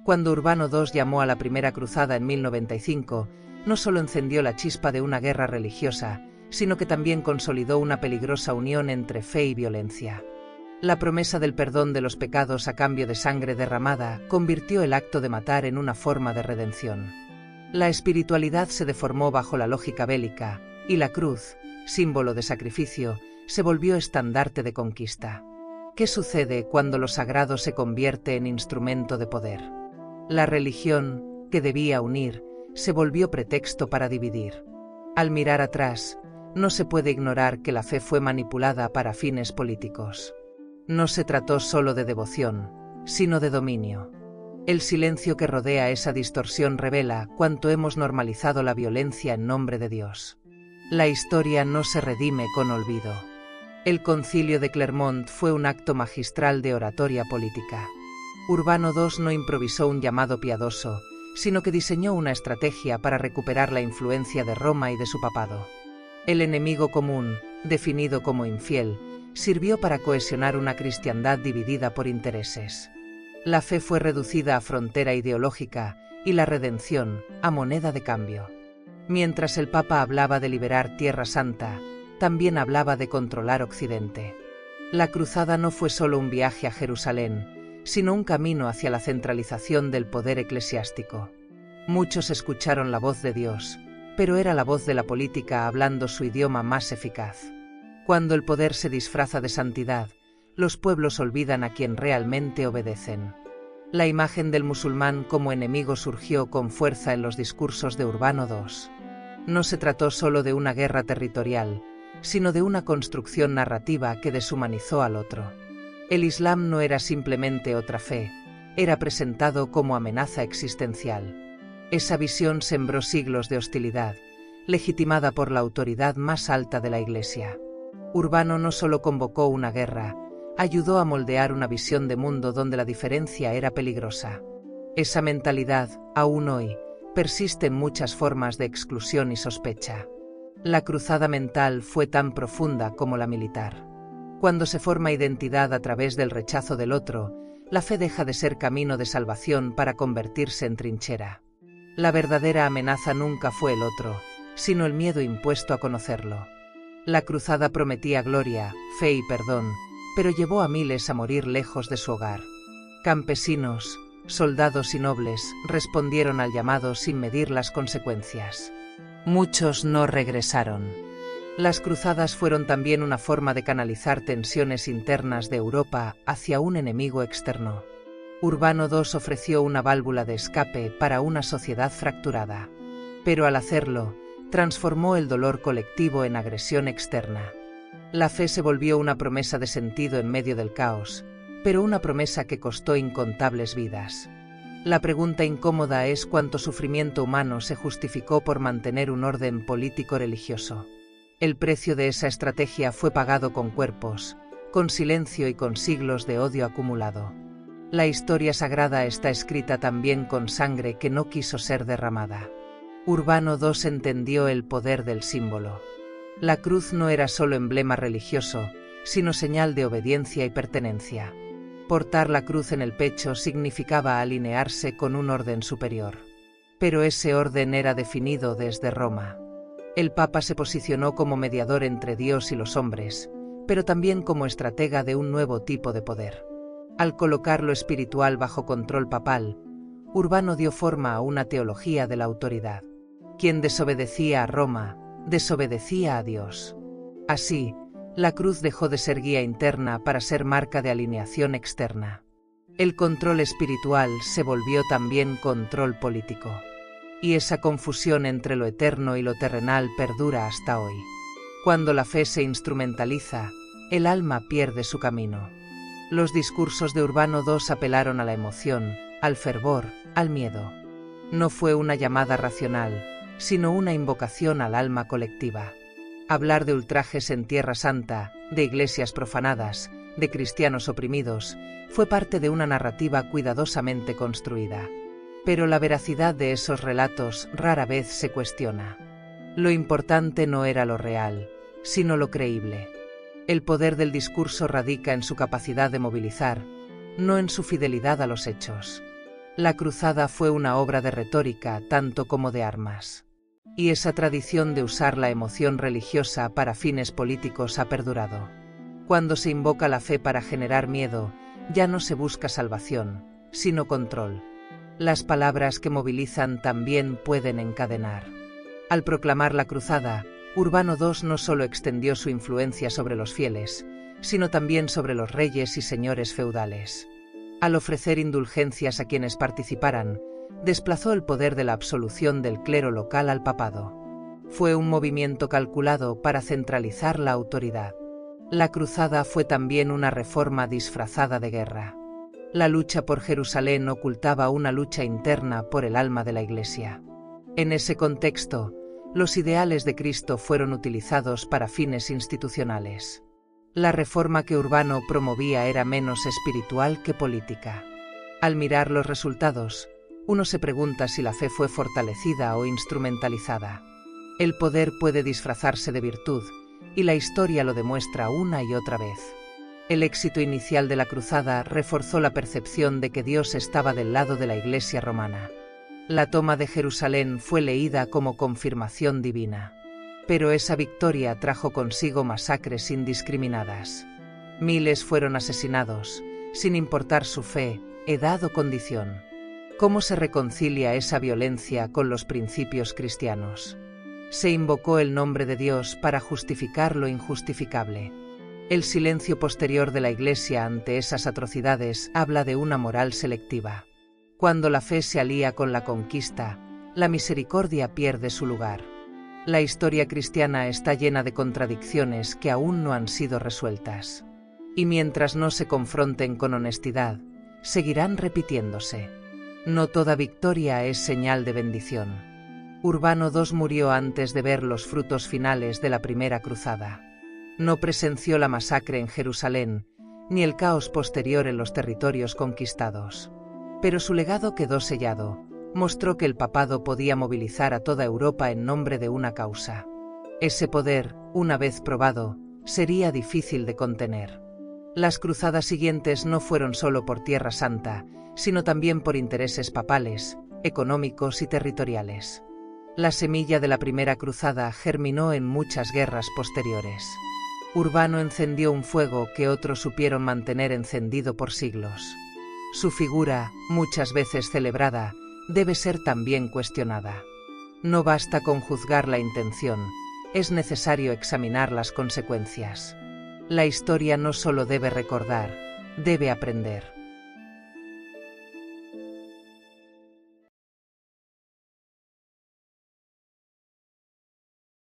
Cuando Urbano II llamó a la Primera Cruzada en 1095, no solo encendió la chispa de una guerra religiosa, sino que también consolidó una peligrosa unión entre fe y violencia. La promesa del perdón de los pecados a cambio de sangre derramada convirtió el acto de matar en una forma de redención. La espiritualidad se deformó bajo la lógica bélica, y la cruz, símbolo de sacrificio, se volvió estandarte de conquista. ¿Qué sucede cuando lo sagrado se convierte en instrumento de poder? La religión, que debía unir, se volvió pretexto para dividir. Al mirar atrás, no se puede ignorar que la fe fue manipulada para fines políticos. No se trató solo de devoción, sino de dominio. El silencio que rodea esa distorsión revela cuánto hemos normalizado la violencia en nombre de Dios. La historia no se redime con olvido. El Concilio de Clermont fue un acto magistral de oratoria política. Urbano II no improvisó un llamado piadoso, sino que diseñó una estrategia para recuperar la influencia de Roma y de su papado. El enemigo común, definido como infiel, sirvió para cohesionar una cristiandad dividida por intereses. La fe fue reducida a frontera ideológica y la redención a moneda de cambio. Mientras el Papa hablaba de liberar Tierra Santa, también hablaba de controlar Occidente. La cruzada no fue solo un viaje a Jerusalén, sino un camino hacia la centralización del poder eclesiástico. Muchos escucharon la voz de Dios, pero era la voz de la política hablando su idioma más eficaz. Cuando el poder se disfraza de santidad, los pueblos olvidan a quien realmente obedecen. La imagen del musulmán como enemigo surgió con fuerza en los discursos de Urbano II. No se trató solo de una guerra territorial, sino de una construcción narrativa que deshumanizó al otro. El Islam no era simplemente otra fe, era presentado como amenaza existencial. Esa visión sembró siglos de hostilidad, legitimada por la autoridad más alta de la Iglesia. Urbano no solo convocó una guerra, ayudó a moldear una visión de mundo donde la diferencia era peligrosa. Esa mentalidad, aún hoy, persiste en muchas formas de exclusión y sospecha. La cruzada mental fue tan profunda como la militar. Cuando se forma identidad a través del rechazo del otro, la fe deja de ser camino de salvación para convertirse en trinchera. La verdadera amenaza nunca fue el otro, sino el miedo impuesto a conocerlo. La cruzada prometía gloria, fe y perdón, pero llevó a miles a morir lejos de su hogar. Campesinos, soldados y nobles respondieron al llamado sin medir las consecuencias. Muchos no regresaron. Las cruzadas fueron también una forma de canalizar tensiones internas de Europa hacia un enemigo externo. Urbano II ofreció una válvula de escape para una sociedad fracturada. Pero al hacerlo, transformó el dolor colectivo en agresión externa. La fe se volvió una promesa de sentido en medio del caos, pero una promesa que costó incontables vidas. La pregunta incómoda es cuánto sufrimiento humano se justificó por mantener un orden político-religioso. El precio de esa estrategia fue pagado con cuerpos, con silencio y con siglos de odio acumulado. La historia sagrada está escrita también con sangre que no quiso ser derramada. Urbano II entendió el poder del símbolo. La cruz no era solo emblema religioso, sino señal de obediencia y pertenencia. Portar la cruz en el pecho significaba alinearse con un orden superior. Pero ese orden era definido desde Roma. El Papa se posicionó como mediador entre Dios y los hombres, pero también como estratega de un nuevo tipo de poder. Al colocar lo espiritual bajo control papal, Urbano dio forma a una teología de la autoridad. Quien desobedecía a Roma, desobedecía a Dios. Así, la cruz dejó de ser guía interna para ser marca de alineación externa. El control espiritual se volvió también control político. Y esa confusión entre lo eterno y lo terrenal perdura hasta hoy. Cuando la fe se instrumentaliza, el alma pierde su camino. Los discursos de Urbano II apelaron a la emoción, al fervor, al miedo. No fue una llamada racional, sino una invocación al alma colectiva. Hablar de ultrajes en Tierra Santa, de iglesias profanadas, de cristianos oprimidos, fue parte de una narrativa cuidadosamente construida. Pero la veracidad de esos relatos rara vez se cuestiona. Lo importante no era lo real, sino lo creíble. El poder del discurso radica en su capacidad de movilizar, no en su fidelidad a los hechos. La cruzada fue una obra de retórica tanto como de armas. Y esa tradición de usar la emoción religiosa para fines políticos ha perdurado. Cuando se invoca la fe para generar miedo, ya no se busca salvación, sino control. Las palabras que movilizan también pueden encadenar. Al proclamar la cruzada, Urbano II no solo extendió su influencia sobre los fieles, sino también sobre los reyes y señores feudales. Al ofrecer indulgencias a quienes participaran, desplazó el poder de la absolución del clero local al papado. Fue un movimiento calculado para centralizar la autoridad. La cruzada fue también una reforma disfrazada de guerra. La lucha por Jerusalén ocultaba una lucha interna por el alma de la Iglesia. En ese contexto, los ideales de Cristo fueron utilizados para fines institucionales. La reforma que Urbano promovía era menos espiritual que política. Al mirar los resultados, uno se pregunta si la fe fue fortalecida o instrumentalizada. El poder puede disfrazarse de virtud, y la historia lo demuestra una y otra vez. El éxito inicial de la cruzada reforzó la percepción de que Dios estaba del lado de la Iglesia romana. La toma de Jerusalén fue leída como confirmación divina. Pero esa victoria trajo consigo masacres indiscriminadas. Miles fueron asesinados, sin importar su fe, edad o condición. ¿Cómo se reconcilia esa violencia con los principios cristianos? Se invocó el nombre de Dios para justificar lo injustificable. El silencio posterior de la Iglesia ante esas atrocidades habla de una moral selectiva. Cuando la fe se alía con la conquista, la misericordia pierde su lugar. La historia cristiana está llena de contradicciones que aún no han sido resueltas. Y mientras no se confronten con honestidad, seguirán repitiéndose. No toda victoria es señal de bendición. Urbano II murió antes de ver los frutos finales de la primera cruzada. No presenció la masacre en Jerusalén, ni el caos posterior en los territorios conquistados. Pero su legado quedó sellado. Mostró que el papado podía movilizar a toda Europa en nombre de una causa. Ese poder, una vez probado, sería difícil de contener. Las cruzadas siguientes no fueron solo por Tierra Santa, sino también por intereses papales, económicos y territoriales. La semilla de la primera cruzada germinó en muchas guerras posteriores. Urbano encendió un fuego que otros supieron mantener encendido por siglos. Su figura, muchas veces celebrada, debe ser también cuestionada. No basta con juzgar la intención, es necesario examinar las consecuencias. La historia no solo debe recordar, debe aprender.